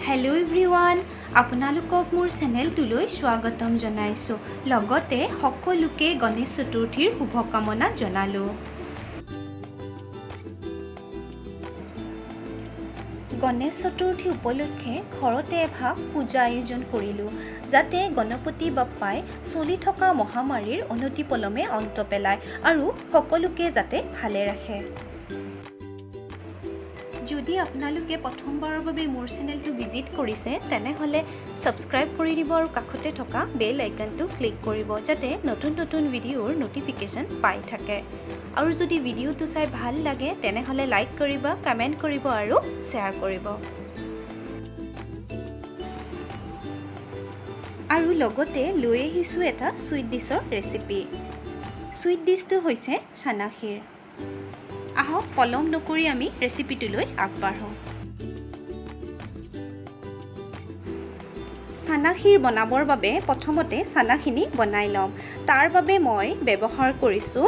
Hello everyone आपनालोকক मोर चेनेलटुলৈ स्वागतम जनाइছো লগতে সকলোকে গণেশ চতুৰ্থীৰ শুভকামনা জনালো। গণেশ চতুৰ্থী উপলক্ষে ঘৰতে এভাগ পূজা আয়োজন কৰিলো যাতে গণপতি বাপ্পাই চলি থকা মহামাৰীৰ অনতিপলমে অন্ত পেলায় আৰু সকলোকে যাতে ভালে ৰাখে। যদি আপোনালোকে প্ৰথমবাৰৰ বাবে মোৰ চেনেলটো ভিজিট কৰিছে তেনেহলে সাবস্ক্ৰাইব কৰি দিব আৰু কাষতে থকা বেল আইকনটো ক্লিক কৰিব যাতে নতুন নতুন ভিডিঅ'ৰ নটিফিকেশন পাই থাকে। আৰু যদি ভিডিঅ'টো চাই ভাল লাগে তেনেহলে লাইক কৰিব, কমেন্ট কৰিব আৰু শ্বেয়াৰ কৰিব। আৰু লগতে লৈ আহিছো এটা সুইট ডিশৰ ৰেচিপি। সুইট ডিশটো হৈছে চানা ক্ষীৰ। আহক পলম নকৰি আমি ৰেচিপিটোলৈ আগবাঢ়ো। চানা ক্ষীৰ বনাবৰ বাবে প্ৰথমতে চানাখিনি বনাই লম। তাৰ বাবে মই ব্যৱহাৰ কৰিছো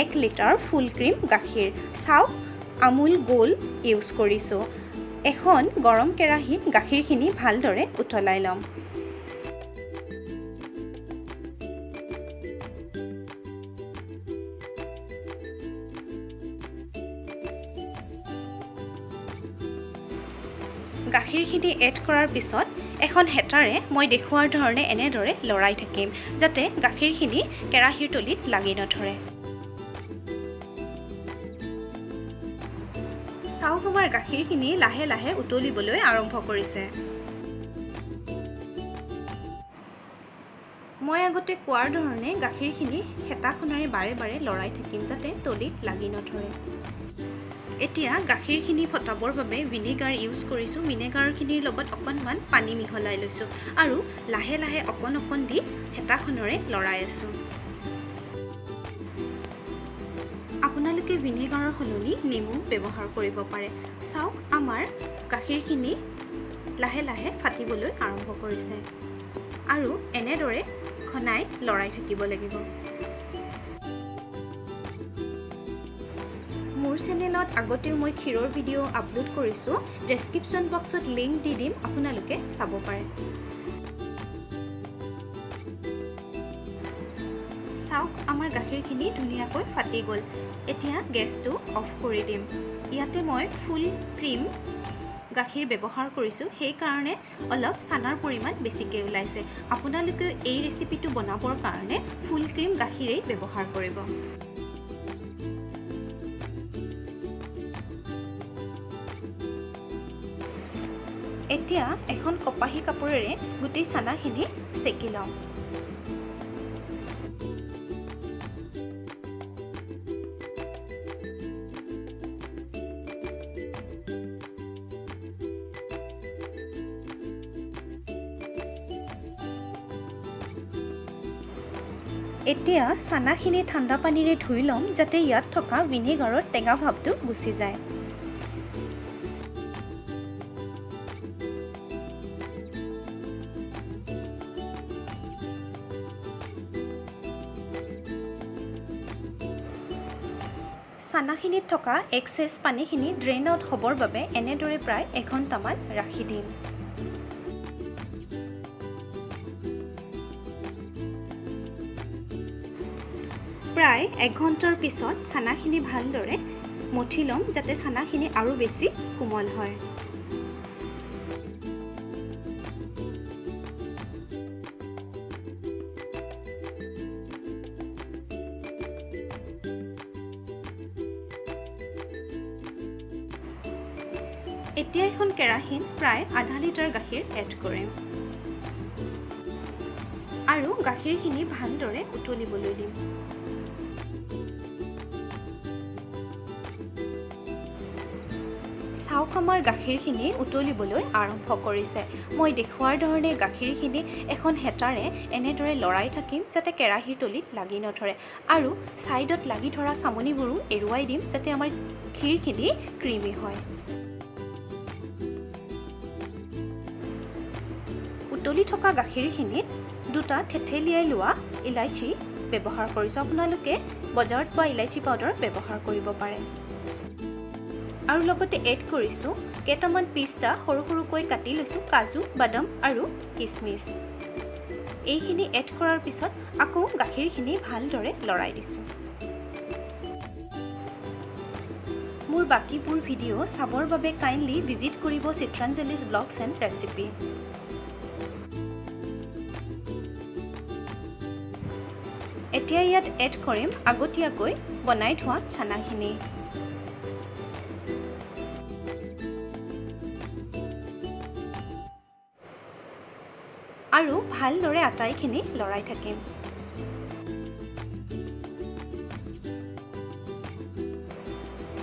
1 লিটাৰ ফুল ক্ৰীম গাখীৰ। চাওক আমুল গোল ইউজ কৰিছো। এখন গৰম কেৰাহীত গাখীৰখিনি ভালদৰে উতলাই লম। গাখীৰখিনি এড কৰাৰ পিছত এখন হেতাৰে মই দেখুৱাৰ ধৰণে এনেদৰে লৰাই থাকিম যাতে গাখীৰখিনি কেৰাহীৰ তলিত লাগি নধৰে। চাওক আমাৰ গাখীৰখিনি লাহে লাহে উতলিবলৈ আৰম্ভ কৰিছে। মই আগতে কোৱাৰ ধৰণে গাখীৰখিনি হেতাখনেৰে বাৰে বাৰে লৰাই থাকিম যাতে তলিত লাগি নধৰে। এতিয়া গাখীৰখিনি ফটাবৰ বাবে ভিনেগাৰ ইউজ কৰিছো। ভিনেগাৰখিনিৰ লগত অকণমান পানী মিহলাই লৈছো আৰু লাহে লাহে অকণ অকণ দি হেতাখনেৰে লৰাই আছো। আপোনালোকে ভিনেগাৰৰ সলনি নেমু ব্যৱহাৰ কৰিব পাৰে। চাওক আমাৰ গাখীৰখিনি লাহে লাহে ফাটিবলৈ আৰম্ভ কৰিছে আৰু এনেদৰে ঘনাই লৰাই থাকিব লাগিব। মোৰ চেনেলত আগতেও মই ক্ষীৰৰ ভিডিঅ' আপলোড কৰিছো। ডেসক্ৰিপচন বক্সত লিংক দি দিম, আপোনালোকে চাব পাৰে। চাওক আমাৰ গাখীৰখিনি ধুনীয়াকৈ ফাটি গ'ল। এতিয়া গেছটো অফ কৰি দিম। ইয়াতে মই ফুল ক্ৰীম গাখীৰ ব্যৱহাৰ কৰিছো, সেই কাৰণে অলপ চানাৰ পৰিমাণ বেছিকৈ ওলাইছে। আপোনালোকে এই ৰেচিপিটো বনাবৰ কাৰণে ফুল ক্ৰীম গাখীৰেই ব্যৱহাৰ কৰিব। এতিয়া এখন কপাহী কাপোৰেৰে গোটেই চানাখিনি সেকি লওঁ। এতিয়া চানাখিনি ঠাণ্ডা পানীৰে ধুই ল'ম যাতে ইয়াত থকা ভিনেগাৰৰ টেঙা ভাৱটো গুচি যায়। চানাখিনিত থকা এক্সেছ পানীখিনি ড্ৰেইন আউট হ'বৰ বাবে এনেদৰে প্ৰায় 1 ঘণ্টামান ৰাখি দিম। প্ৰায় 1 ঘণ্টাৰ পিছত চানাখিনি ভালদৰে মঠি ল'ম যাতে চানাখিনি আৰু বেছি কোমল হয়। এতিয়া এখন কেৰাহীত প্ৰায় আধা লিটাৰ গাখীৰ এড কৰিম আৰু গাখীৰখিনি ভালদৰে উতলিবলৈ দিম। চাওক আমাৰ গাখীৰখিনি উতলিবলৈ আৰম্ভ কৰিছে। মই দেখুৱাৰ ধৰণে গাখীৰখিনি এখন হেতাৰে এনেদৰে লৰাই থাকিম যাতে কেৰাহীৰ তলিত লাগি নধৰে আৰু সাইডত লাগি ধৰা চামনিবোৰো এৰুৱাই দিম যাতে আমাৰ ক্ষীৰখিনি ক্ৰীমি হয়। উতলি থকা গাখীৰখিনিত 2টা থেথেলিয়াই লোৱা ইলাইচি ব্যৱহাৰ কৰিছো। আপোনালোকে বজাৰত পোৱা ইলাইচি পাউডাৰ ব্যৱহাৰ কৰিব পাৰে। আৰু লগতে এড কৰিছো কেইটামান পিস্তা সৰু সৰুকৈ কাটি লৈছোঁ, কাজু, বাদাম আৰু কিচমিচ। এইখিনি এড কৰাৰ পিছত আকৌ গাখীৰখিনি ভালদৰে লৰাই দিছোঁ। মোৰ বাকীবোৰ ভিডিঅ' চাবৰ বাবে কাইণ্ডলি ভিজিট কৰিব চিত্ৰাঞ্জলিজ ব্লগছ এণ্ড ৰেচিপি। এতিয়া ইয়াত এড কৰিম আগতীয়াকৈ বনাই থোৱা চানাখিনি। আৰু ভালদৰে আটাইখিনি লৰাই থাকিম।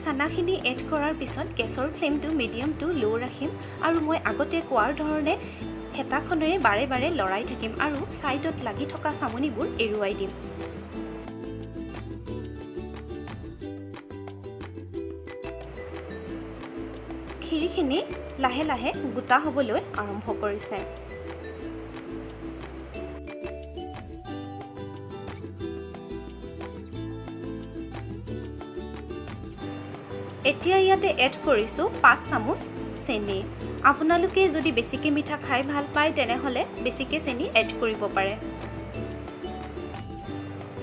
চানাখিনি এড কৰাৰ পিছত গেছৰ ফ্লেমটো মিডিয়াম টু ল' ৰাখিম আৰু মই আগতে কোৱাৰ ধৰণে হেতাখনেৰে বাৰে বাৰে লৰাই থাকিম আৰু ছাইডত লাগি থকা চামনিবোৰ এৰুৱাই দিম। খিৰিখিনি লাহে লাহে গোটা হ'বলৈ আৰম্ভ কৰিছে। এতিয়া ইয়াতে এড কৰিছোঁ 5 চামুচ চেনি। আপোনালোকে যদি বেছিকৈ মিঠা খাই ভাল পায় তেনেহ'লে বেছিকৈ চেনি এড কৰিব পাৰে।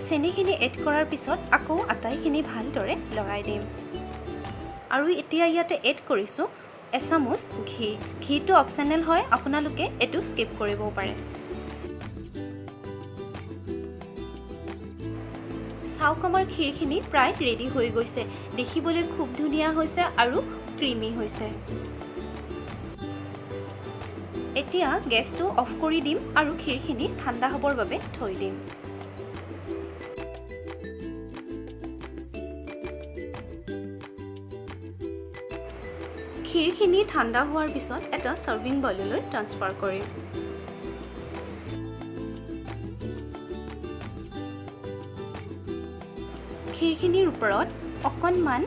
চেনিখিনি এড কৰাৰ পিছত আকৌ আটাইখিনি ভালদৰে লৰাই দিম। আৰু এতিয়া ইয়াতে এড কৰিছোঁ এচামুচ ঘি। ঘিটো অপশ্যনেল হয়, আপোনালোকে এইটো স্কিপ কৰিবও পাৰে। চাওক আমাৰ ক্ষীৰখিনি প্ৰায় ৰেডি হৈ গৈছে। দেখিবলৈ খুব ধুনীয়া হৈছে আৰু ক্ৰিমি হৈছে। এতিয়া গেছটো অফ কৰি দিম আৰু ক্ষীৰখিনি ঠাণ্ডা হ'বৰ বাবে থৈ দিম। ক্ষীৰখিনি ঠাণ্ডা হোৱাৰ পিছত এটা চাৰ্ভিং বললৈ ট্ৰান্সফাৰ কৰিম। ক্ষীৰখিনিৰ ওপৰত অকণমান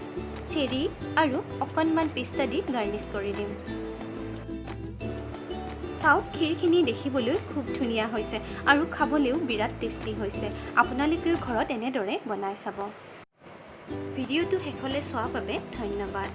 চেৰি আৰু অকণমান পিস্তা দি গাৰ্নিছ কৰি দিম। চাওক ক্ষীৰখিনি দেখিবলৈ খুব ধুনীয়া হৈছে আৰু খাবলৈও বিৰাট টেষ্টি হৈছে। আপোনালোকেও ঘৰত এনেদৰে বনাই চাব। ভিডিঅ'টো শেষলৈ চোৱাৰ বাবে ধন্যবাদ।